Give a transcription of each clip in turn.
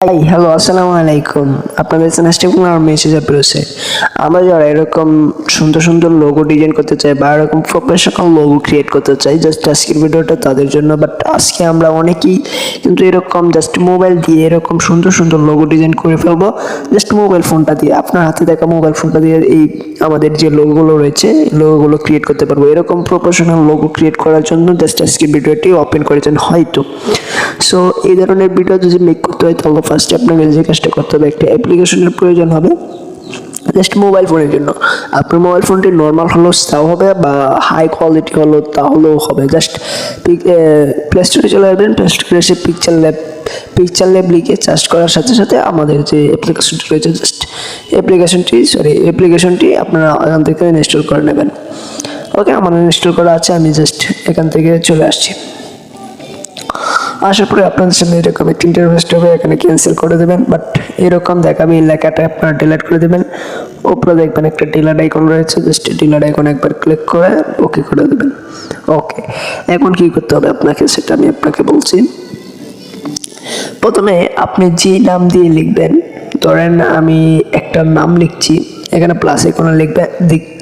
Hi hello আসসালামু আলাইকুম। আপনাদের চ্যানেলটি আমার মেসেজ রয়েছে। আমরা যারা এরকম সুন্দর সুন্দর লোগো ডিজাইন করতে চাই বা এরকম প্রফেশনাল লোগো ক্রিয়েট করতে চাই, জাস্ট আজকের ভিডিওটা তাদের জন্য। বাট আজকে আমরা অনেকেই কিন্তু এরকম জাস্ট মোবাইল দিয়ে এরকম সুন্দর সুন্দর লোগো ডিজাইন করে ফেলবো জাস্ট মোবাইল ফোনটা দিয়ে। আপনার হাতে থাকা মোবাইল ফোনটা দিয়ে এই আমাদের যে লোগোগুলো রয়েছে লোগোগুলো ক্রিয়েট করতে পারবো। এরকম প্রফেশনাল লোগো ক্রিয়েট করার জন্য জাস্ট আজকের ভিডিওটি ওপেন করেছেন হয়তো। সো এই ধরনের ভিডিও যদি মেক করতে হয় তাহলে ফার্স্টে আপনাকে যে কাজটা করতে হবে, একটা অ্যাপ্লিকেশনের প্রয়োজন হবে জাস্ট মোবাইল ফোনের জন্য। আপনার মোবাইল ফোনটি নর্মাল হলো তাও হবে বা হাই কোয়ালিটি হলো তাহলেও হবে। জাস্ট প্লে স্টোরে চলে আসবেন, প্লে স্টোরে এসে পিকচার ল্যাব লিখে সার্চ করার সাথে সাথে আমাদের যে অ্যাপ্লিকেশনটি রয়েছে জাস্ট অ্যাপ্লিকেশনটি আপনারা এখান থেকে ইনস্টল করে নেবেন। ওকে, আমার ইনস্টল করা আছে, আমি জাস্ট এখান থেকে চলে আসছি। আসার পরে আপনাদের সামনে এরকম একটা ইন্টারফেস হবে, এখানে ক্যান্সেল করে দেবেন। বাট এরকম দেখাবে, এই লেখাটা আপনারা ডিলিট করে দেবেন। উপরে দেখবেন একটা ডিলিট আইকন রয়েছে, জাস্ট ডিলিট আইকন একবার ক্লিক করে ওকে করে দেবেন। ওকে, এখন কি করতে হবে আপনাকে সেটা আমি আপনাকে বলছি। প্রথমে আপনি যে নাম দিয়ে লিখবেন, ধরেন আমি একটা নাম লিখছি, এখানে প্লাস আইকনে লিখবেন,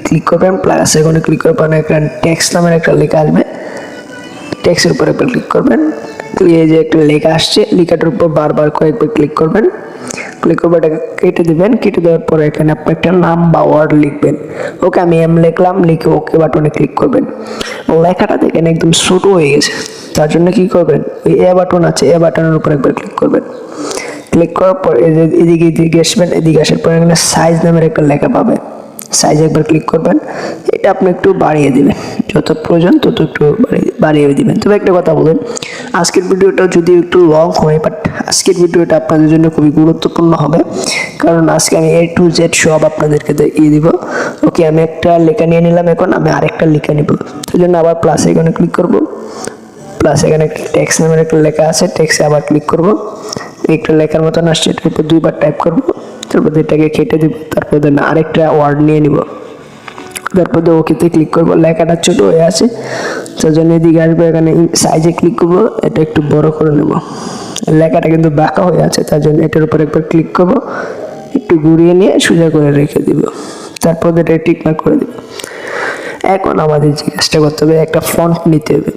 ক্লিক করবেন, প্লাস আইকনে ক্লিক করবেন, এখানে টেক্সট নামের একটা লেখা আসবে, টেক্সটের উপর একবার ক্লিক করবেন। এই যে একটা লেখা আসছে, লেখাটার উপর বারবার কয়েকবার ক্লিক করবেন, ক্লিক করবে এটাকে কেটে দেবেন। কেটে দেওয়ার পরে এখানে আপনি একটা নাম বা ওয়ার্ড লিখবেন। ওকে, আমি এম লিখলাম, লিখে ওকে বাটনে ক্লিক করবেন। লেখাটা দেখেন একদম ছোট হয়ে গেছে, তার জন্য কি করবেন, ওই এ বাটন আছে, এ বাটনের উপর একবার ক্লিক করবেন। ক্লিক করার পর এদিকে আসবেন, এদিকে আসার পর এখানে সাইজ নামের একটা লেখা পাবেন, সাইজ একবার ক্লিক করবেন। এটা আপনি একটু বাড়িয়ে দিবেন, যত প্রয়োজন তত একটু বাড়িয়ে দিবেন। তবে একটা কথা বলেন, আজকের ভিডিওটা যদি একটু লং হয়, বাট আজকের ভিডিওটা আপনাদের জন্য খুবই গুরুত্বপূর্ণ হবে, কারণ আজকে আমি A to Z সব আপনাদেরকে দেখিয়ে দিব। ওকে, আমি একটা লেখা নিয়ে নিলাম, এখন আমি আরেকটা লেখা নিব। সেই জন্য আবার প্লাস এখানে ক্লিক করব, প্লাস এখানে একটা টেক্সট নামের একটা লেখা আছে, টেক্সটে আবার ক্লিক করব। একটা লেখার মতন আসছে, এটার উপর দুইবার টাইপ করব, তারপর এটাকে কেটে দিব, তারপর আরেকটা ওয়ার্ড নিয়ে নিব, তারপর ওকেতে ক্লিক করব। লেখাটা ছোট হয়ে আছে, তার জন্য এদিকে আসবো, এখানে সাইজে ক্লিক করব, এটা একটু বড় করে নেব। লেখাটা কিন্তু বাঁকা হয়ে আছে, তার জন্য এটার উপর একবার ক্লিক করব, একটু ঘুরিয়ে নিয়ে সোজা করে রেখে দিব, তারপর এটা টিক মার্ক করে দিব। এখন আমাদের যে কাজটা করতে হবে, একটা ফন্ট নিতে হবে।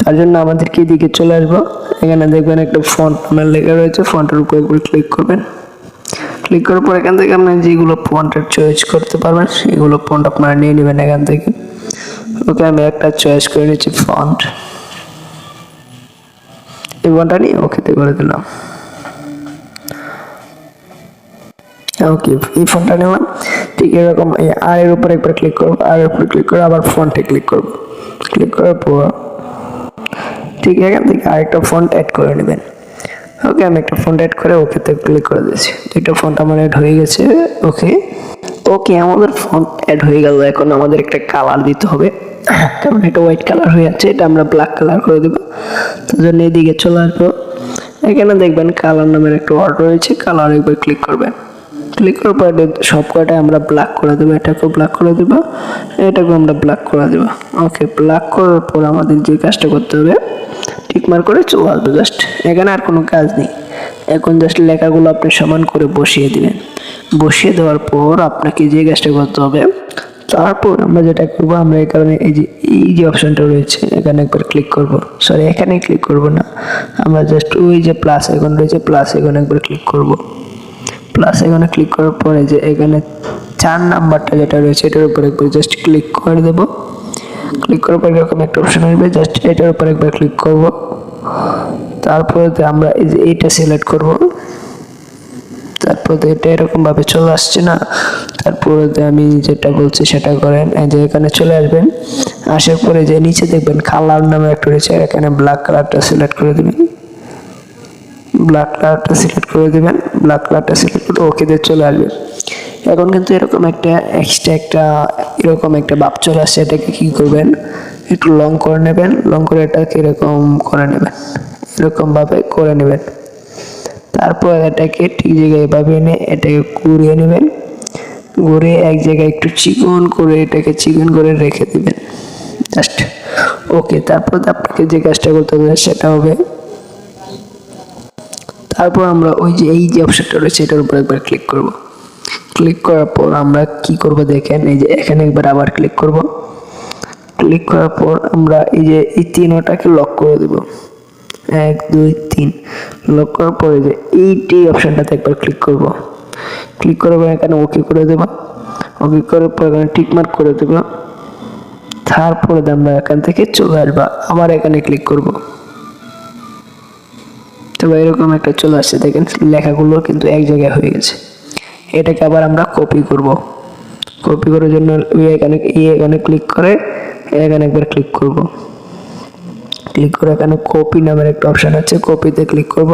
তার জন্য আমাদেরকে এদিকে চলে আসবো, এখানে দেখবেন একটা ফন্ট নামের লেখা রয়েছে, ফন্টের উপর একবার ক্লিক করবেন। ক্লিক করার পর এখান থেকে আপনারা যেগুলো ফন্টের চয়েস করতে পারবেন সেগুলো ফন্ট আপনারা নিয়ে নেবেন এখান থেকে। ওকে, আমি একটা চয়েস করে নিচ্ছি ফন্ট, এই ফন্টটা নিয়ে ওকেতে করে দিলাম। ওকে, এই ফন্টটা নিলাম। ঠিক এরকম আর এর উপর একবার ক্লিক করবো, আর এর উপর ক্লিক করে আবার ফন্টে ক্লিক করবো। ক্লিক করার পর ঠিক এখান থেকে আরেকটা ফন্ট অ্যাড করে নেবেন। ওকে, আমি একটা ফন্ট অ্যাড করে ওকেতে ক্লিক করে দিয়েছি, একটা ফন্ট আমার অ্যাড হয়ে গেছে। ওকে ওকে, আমাদের ফন্ট অ্যাড হয়ে গেল। এখন আমাদের একটা কালার দিতে হবে, কারণ এটা হোয়াইট কালার হয়ে যাচ্ছে, এটা আমরা ব্ল্যাক কালার করে দেবো। তার জন্য এদিকে চলে আসবো, এখানে দেখবেন কালার নামের একটা ওয়ার্ড রয়েছে, কালার একবার ক্লিক করবেন। ক্লিক করার পর সব কয়টা আমরা ব্ল্যাক করে দেবো, এটাকেও ব্ল্যাক করে দেবো, এটাকেও আমরা ব্ল্যাক করে দেবো। ওকে, ব্ল্যাক করার পর আমাদের যে কাজটা করতে হবে, টিক মার্ক করে চলে আসবে। জাস্ট এখানে আর কোনো কাজ নেই, এখন জাস্ট লেখাগুলো আপনি সমান করে বসিয়ে দিবেন। বসিয়ে দেওয়ার পর আপনাকে যে কাজটা করতে হবে, তারপর আমরা যেটা করবো, আমরা এই কারণে এই যে অপশনটা রয়েছে এখানে একবার ক্লিক করব। সরি, এখানে ক্লিক করব না, আমরা জাস্ট ওই যে প্লাস আইকন রয়েছে, প্লাস আইকনে একবার ক্লিক করব। প্লাস এখানে ক্লিক করার পরে যে এখানে 4 নাম্বারটা যেটা রয়েছে এটার উপর একবার জাস্ট ক্লিক করে দেব। ক্লিক করার পর এরকম একটা অপশন আসবে, জাস্ট এটার উপর একবার ক্লিক করব। তারপরে আমরা এই যে এটা সিলেক্ট করব, তারপরে এটা এরকম ভাবে চলে আসছে না, তারপরে আমি যেটা বলছি সেটা করেন। এই যে এখানে চলে আসবেন, আসার পরে যে নিচে দেখবেন কালার নামে একটা রয়েছে, এখানে ব্ল্যাক কালারটা সিলেক্ট করে দেবেন। ব্ল্যাক কালারটা সিলেক্ট করে দেবেন, ব্ল্যাক কালারটা সিলেক্ট করে ওকে দিয়ে চলে আসবে। এখন কিন্তু এরকম একটা এক্সট্রা এরকম একটা ভাব চলে আসছে, এটাকে কি করবেন, একটু লং করে নেবেন, লং করে এটাকে এরকম করে নেবেন, এরকম ভাবে করে নেবেন। তারপর এটাকে ঠিক জায়গায় এভাবে এনে এটাকে ঘুরিয়ে নেবেন, ঘুরিয়ে এক জায়গায় একটু চিকন করে এটাকে চিকন করে রেখে দেবেন জাস্ট। ওকে, তারপর আপনাকে যে কাজটা করতে হবে সেটা হবে, তারপর আমরা ওই যে এই যে অপশনটা রয়েছে এটার উপর একবার ক্লিক করব। ক্লিক করার পর আমরা কি করব দেখেন, এই যে এখানে একবার আবার ক্লিক করব। ক্লিক করার পর আমরা এই যে এই তিনটাকে লক করে দেব, 1 2 3 লক করার পরে যে এইটি অপশনটাতে একবার ক্লিক করব। ক্লিক করার পর এখানে ওকে করে দেব। ওকে করার পর এখানে টিক মার্ক করে দেব। তারপরে আমরা এখান থেকে চলে আসবো, আবার এখানে ক্লিক করব। তবে এরকম একটা চলে আসছে, দেখেন লেখাগুলো কিন্তু এক জায়গায় হয়ে গেছে। এটাকে আবার আমরা কপি করব। কপি করার জন্য এখানে ক্লিক করে এখানে একবার ক্লিক করব। ক্লিক করে এখানে কপি নামের একটা অপশন আছে, কপিতে ক্লিক করব।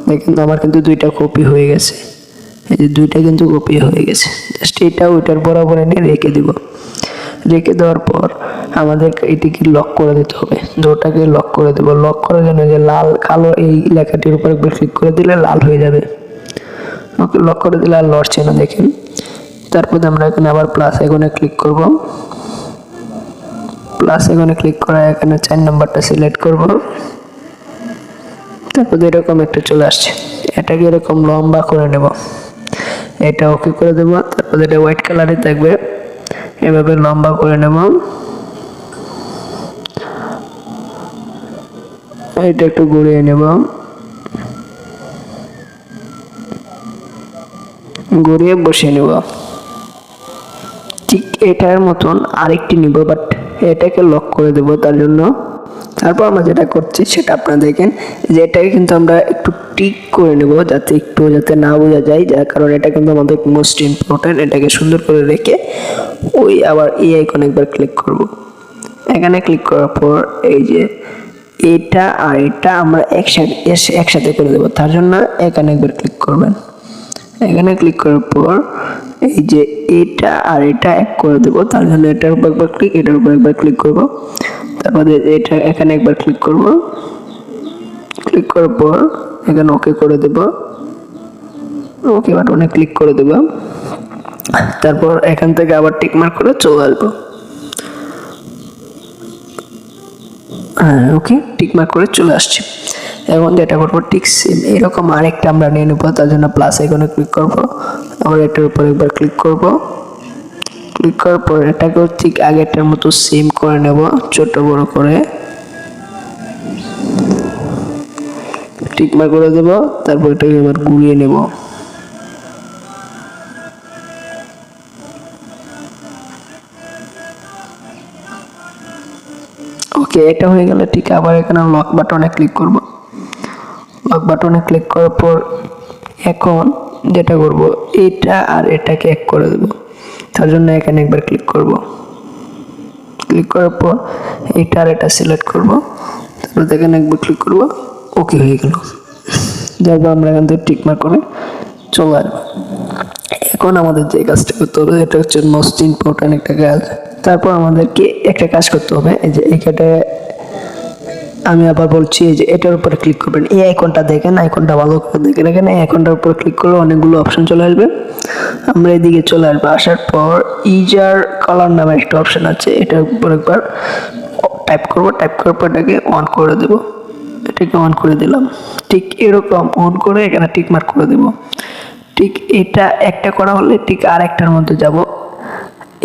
দেখেন আমার কিন্তু দুইটা কপি হয়ে গেছে, এই যে দুইটা কিন্তু কপি হয়ে গেছে। জাস্ট এটা ওইটার বরাবর এনে রেখে দিব। রেখে দেওয়ার পর আমাদের এটিকে লক করে দিতে হবে, দুটাকে লক করে দেব। লক করার জন্য যে লাল কালো এই লেখাটির উপর একবার ক্লিক করে দিলে লাল হয়ে যাবে। ওকে, লক করে দিলে আর লড়ছে না, দেখেন। তারপরে আমরা এখানে আবার প্লাস আইকনে ক্লিক করব। প্লাস আইকনে ক্লিক করে এখানে 4 নাম্বারটা সিলেক্ট করব। তারপরে এরকম একটা চলে আসছে, এটাকে এরকম লম্বা করে নেব। এটা ওকে করে দেব। তারপরে এটা হোয়াইট কালারে থাকবে, এভাবে লম্বা করে নেব। এটা একটু ঘুরিয়ে নেব, ঘুরিয়ে বসিয়ে নেব। ঠিক এটার মতন আরেকটি নিব, বাট এটাকে লক করে দেব তার জন্য। তারপর আমরা যেটা করছি সেটা আপনারা দেখেন, যে এটাকে কিন্তু আমরা একটু টিক করে নেব যাতে না বোঝা যায়, যার কারণে এটা কিন্তু আমাদের মোস্ট ইম্পর্টেন্ট। এটাকে সুন্দর করে রেখে ওই আবার এই আইকনে একবার ক্লিক করব। এখানে ক্লিক করার পর এই যে এটা আর এটা আমরা একসাথে করে দেব, তার জন্য এখানে একবার ক্লিক করবেন। এখানে ক্লিক করার পর এই যে এটা আর এটা এক করে দেব, তার জন্য এটার উপর একবার ক্লিক, এটার উপর একবার ক্লিক করব। তারপরে এটা এখানে একবার ক্লিক করব। ক্লিক করার পর এখানে ওকে করে দেব। ওকে বাটনে ক্লিক করে দেব। তারপর এখান থেকে আবার টিক মার্ক করে চলে আসবো। হ্যাঁ, ওকে, টিক মার্ক করে চলে আসছি। এখন যেটা করবো ঠিক সেম এরকম আরেকটা আমরা নিয়ে নেবো, তার জন্য প্লাস আইকনে ক্লিক করব। আবার এটার উপর একবার ক্লিক করব। ক্লিক করার পর এটাকেও ঠিক আগেরটার মতো সেম করে নেব, ছোট বড় করে টিক মার্ক করে দেব। তারপর এটাকে আবার ঘুরিয়ে নেব। ওকে, এটা হয়ে গেলে ঠিক আবার এখানে লক বাটনে ক্লিক করব। লক বাটনে ক্লিক করার পর এখন যেটা করব এটা আর এটাকে এক করে দেব, তার জন্য এখানে একবার ক্লিক করব। ক্লিক করার পর এটা আর এটা সিলেক্ট করব। তারপর এখানে একবার ক্লিক করব। ওকে হয়ে গেল। যারপর আমরা এখান থেকে টিক মার্ক করে চলে আসবো। এখন আমাদের যে কাজটা করতে হবে এটা হচ্ছে মোস্ট ইম্পর্টেন্ট একটা কাজ। তারপর আমাদেরকে একটা কাজ করতে হবে, এই যে এখানে আমি আবার বলছি, এই যে এটার উপরে ক্লিক করবেন। এই আইকনটা দেখেন, আইকনটা ভালো করে দেখেন। এখানে আইকনটার উপর ক্লিক করলে অনেকগুলো অপশন চলে আসবে। আমরা এদিকে চলে আসবো। আসার পর ইজার কালার নামে একটা অপশন আছে, এটার উপর একবার টাইপ করব। টাইপ করার পর এটাকে অন করে দেব। এটাকে অন করে দিলাম। ঠিক এরকম অন করে এখানে টিক মার্ক করে দেব। ঠিক এটা একটা করা হলে ঠিক আর একটার মধ্যে যাব।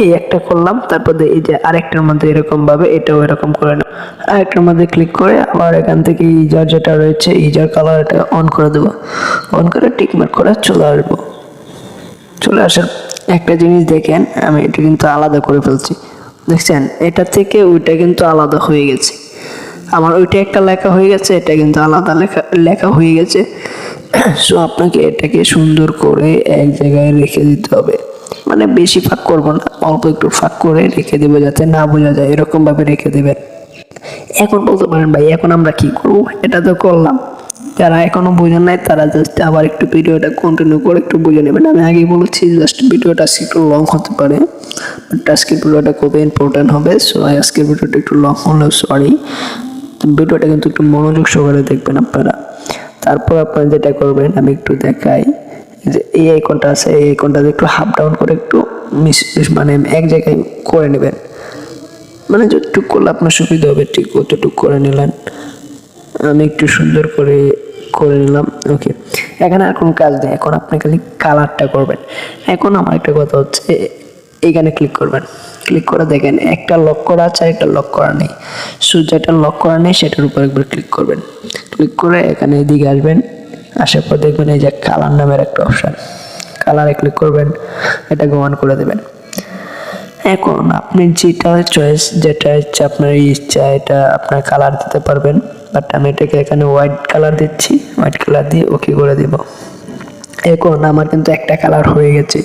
এই একটা করলাম, তারপর এই যে আরেকটার মধ্যে এরকম ভাবে এটাও এরকম করে নেব। আরেকটার মধ্যে ক্লিক করে আবার এখান থেকে ইজার যেটা রয়েছে ইজার কালার এটা অন করে দেব। অন করে টিক মার্ক করে চলে আসবো। চলে আসার একটা জিনিস দেখেন, আমি এটা কিন্তু আলাদা করে ফেলছি, দেখছেন? এটা থেকে ওইটা কিন্তু আলাদা হয়ে গেছে। আমার ওইটা একটা লেখা হয়ে গেছে, এটা কিন্তু আলাদা লেখা হয়ে গেছে। সো আপনাকে এটাকে সুন্দর করে এক জায়গায় রেখে দিতে হবে, মানে বেশি ফাঁক করবো না, অল্প একটু ফাঁক করে রেখে দেবো যাতে না বোঝা যায়, এরকম ভাবে রেখে দেবেন। এখন বলতে পারেন ভাই এখন আমরা কি করবো? এটা তো করলাম, যারা এখনো বোঝেন নাই তারা জাস্ট আবার একটু ভিডিওটা কন্টিনিউ করে একটু বুঝে নেবেন। আমি আগেই বলেছি জাস্ট ভিডিওটা একটু লং হতে পারে, বাট আজকের ভিডিওটা খুবই ইম্পর্টেন্ট হবে। সো আজকের ভিডিওটা একটু লং হলেও সরি, ভিডিওটা কিন্তু একটু মনোযোগ সহকারে দেখবেন আপনারা। তারপর আপনারা যেটা করবেন আমি একটু দেখাই, যে এই আইকনটা আছে, এই আইকনটাতে একটু হাফ ডাউন করে একটু মানে এক জায়গায় করে নেবেন, মানে যতটুকু করলে আপনার সুবিধা হবে ঠিক অতটুকু করে নিলেন। আমি একটু সুন্দর করে করে নিলাম। ওকে, এখানে আর কোনো কাজ নেই, এখন আপনি খালি কালারটা করবেন। এখন আমার একটা কথা হচ্ছে, এখানে ক্লিক করবেন, ক্লিক করে দেখেন একটা লক করা আছে, একটা লক করা নেই। সো যেটা লক করা নেই সেটার উপর একবার ক্লিক করবেন। ক্লিক করে এখানে এদিকে আসবেন, আসার পর দেখবেন এই যে কালার নামের একটা অপশান, কালারে ক্লিক করবেন, এটাকে অন করে দেবেন। এখন আপনি যেটা চয়েস, যেটা ইচ্ছা আপনার ইচ্ছা, এটা আপনার কালার দিতে পারবেন। বাট আমি এটাকে এখানে হোয়াইট কালার দিচ্ছি, হোয়াইট কালার দিয়ে ওকে করে দিব। এখন আমার কিন্তু একটা কালার হয়ে গেছে।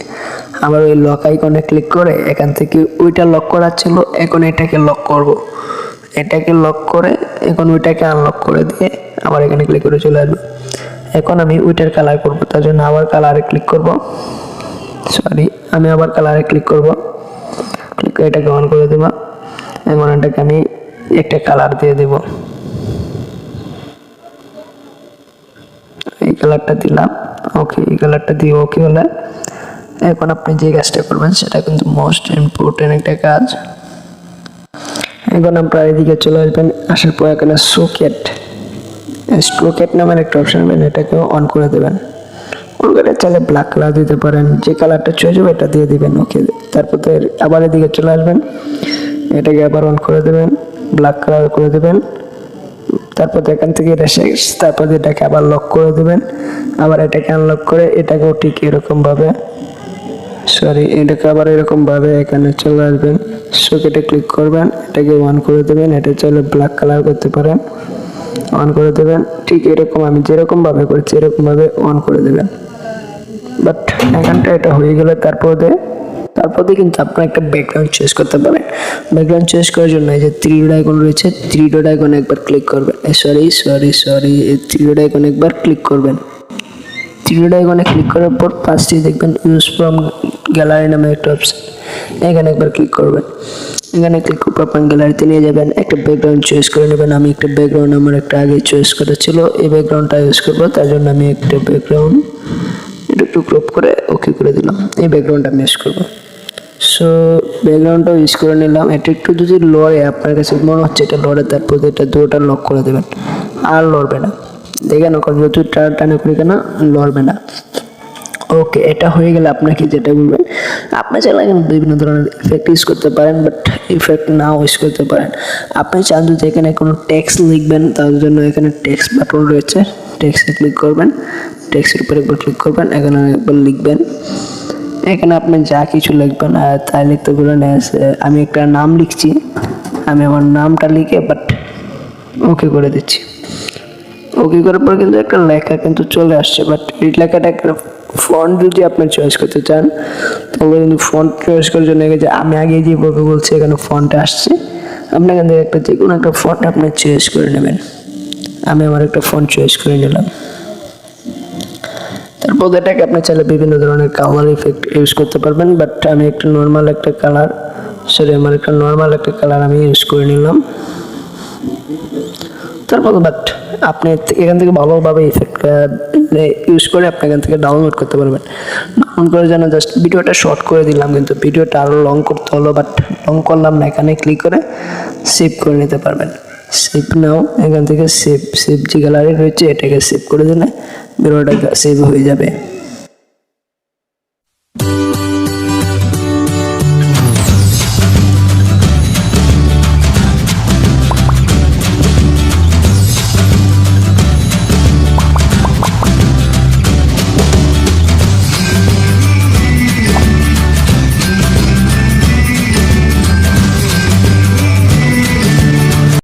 আবার ওই লক আইকনে ক্লিক করে এখান থেকে ওইটা লক করা ছিল, এখন এটাকে লক করব। এটাকে লক করে এখন ওইটাকে আনলক করে দিয়ে আবার এখানে ক্লিক করে চলে আসবো। এখন আমি ওইটার কালার করব, তার জন্য আবার কালারে ক্লিক করব। সরি, আমি আবার কালারে ক্লিক করব, ক্লিক করে এটাকে অন করে দেব। এখন এটাকে আমি একটা কালার দিয়ে দেব, এই কালারটা দিলাম। ওকে, এই কালারটা দিয়ে ওকে হলে এখন আপনি যে কাজটা করবেন সেটা কিন্তু মোস্ট ইম্পর্টেন্ট একটা কাজ। এখন আপনার এদিকে চলে আসবেন, আসার পর এখানে স্ট্রোকেট নামের একটা অপশন পাবেন, এটাকে অন করে দেবেন। অন করে চাইলে ব্ল্যাক কালার দিতে পারেন, যে কালারটা চয়েস হবে এটা দিয়ে দিবেন। ওকে, তারপর আবার এদিকে চলে আসবেন, এটাকে আবার অন করে দেবেন, ব্ল্যাক কালার করে দেবেন। তারপর এখান থেকে এটা শেষ, তারপর এটাকে আবার লক করে দেবেন, আবার এটাকে আনলক করে এটাকেও ঠিক এরকমভাবে, এটাকে আবার এরকমভাবে এখানে চলে আসবেন, সকেটে ক্লিক করবেন, এটাকে অন করে দেবেন। এটা চাইলে ব্ল্যাক কালার করতে পারেন, অন করে দেবেন। ঠিক এরকম আমি যেরকমভাবে করছি এরকমভাবে অন করে দেবেন। বাট এখানটা এটা হয়ে গেলে তারপরে কিন্তু আপনার একটা ব্যাকগ্রাউন্ড চয়েস করতে পারেন। ব্যাকগ্রাউন্ড চয়েস করার জন্য এই যে থ্রি ডট আইকন রয়েছে, থ্রি ডট আইকনে একবার ক্লিক করবেন। থ্রি ডট আইকনে একবার ক্লিক করবেন। থ্রি ডট আইকনে ক্লিক করার পর পাশে দেখবেন ইউজ ফ্রম গ্যালারি নামে একটা অপশন, এখানে একবার ক্লিক করবেন। এখানে ক্লিক করে আপনার গ্যালারিতে নিয়ে যাবেন, একটা ব্যাকগ্রাউন্ড চয়েস করে নেবেন। আমি একটা ব্যাকগ্রাউন্ড আমার একটা আগে চয়েস করা ছিল, এই ব্যাকগ্রাউন্ডটা ইউজ করবো, তার জন্য আমি একটা ব্যাকগ্রাউন্ড একটু ক্রপ করে ওকে করে দিলাম। এই ব্যাকগ্রাউন্ডটা আমি ইউজ করবো। সো ব্যাকগ্রাউন্ডটাও ইউজ করে নিলাম। এটা একটু যদি লড়ে, আপনার কাছে মনে হচ্ছে এটা লড়ে, তারপর এটা দুটোটা লক করে দেবেন, আর লড়বে না। দেখেন ওখানে যদি টানে করি কেন লড়বে না। ওকে, এটা হয়ে গেলে আপনাকে যেটা বলবেন, আপনি চাইলে বিভিন্ন ধরনের ইফেক্ট ইউজ করতে পারেন, বাট ইফেক্ট নাও ইউজ করতে পারেন। আপনি চান যদি এখানে কোনো টেক্সট লিখবেন, তার জন্য এখানে টেক্সট বাটন রয়েছে, টেক্সটে ক্লিক করবেন, টেক্সটের উপরে একবার ক্লিক করবেন, এখানে একবার লিখবেন। এখানে আপনি যা কিছু লিখবেন তাই লিখতে বলেন। আমি একটা নাম লিখছি, আমি আমার নামটা লিখে বাট ওকে করে দিচ্ছি। ওকে করার পর কিন্তু একটা লেখা কিন্তু চলে আসছে, বাট এই লেখাটা একটা ফন্ট যদি আপনি চয়েস করতে চান তাহলে কিন্তু ফন্ট চয়েস করার জন্য যে আমি আগে যেভাবে বলছি এখানে ফন্টে আসছে, আপনি এখান থেকে একটা যে কোনো একটা ফন্ট আপনি চয়েস করে নেবেন। আমি আমার একটা ফন্ট চয়েস করে নিলাম। তারপর এটাকে আপনি চাইলে বিভিন্ন ধরনের কালার ইফেক্ট ইউজ করতে পারবেন, বাট আমি একটা নর্মাল একটা কালার আমি ইউজ করে নিলাম। তারপর বাট আপনি এখান থেকে ভালোভাবে ইফেক্ট ইউজ করে আপনি এখান থেকে ডাউনলোড করতে পারবেন। ডাউনলোড করার জন্য জাস্ট ভিডিওটা শর্ট করে দিলাম, কিন্তু ভিডিওটা আরও লং করতে হলো, বাট লং করলাম না। এখানে ক্লিক করে সেভ করে নিতে পারবেন। সেভ নাও, এখান থেকে সেভ যে গ্যালারি রয়েছে এটাকে সেভ করে দিলে ভিডিওটা সেভ হয়ে যাবে।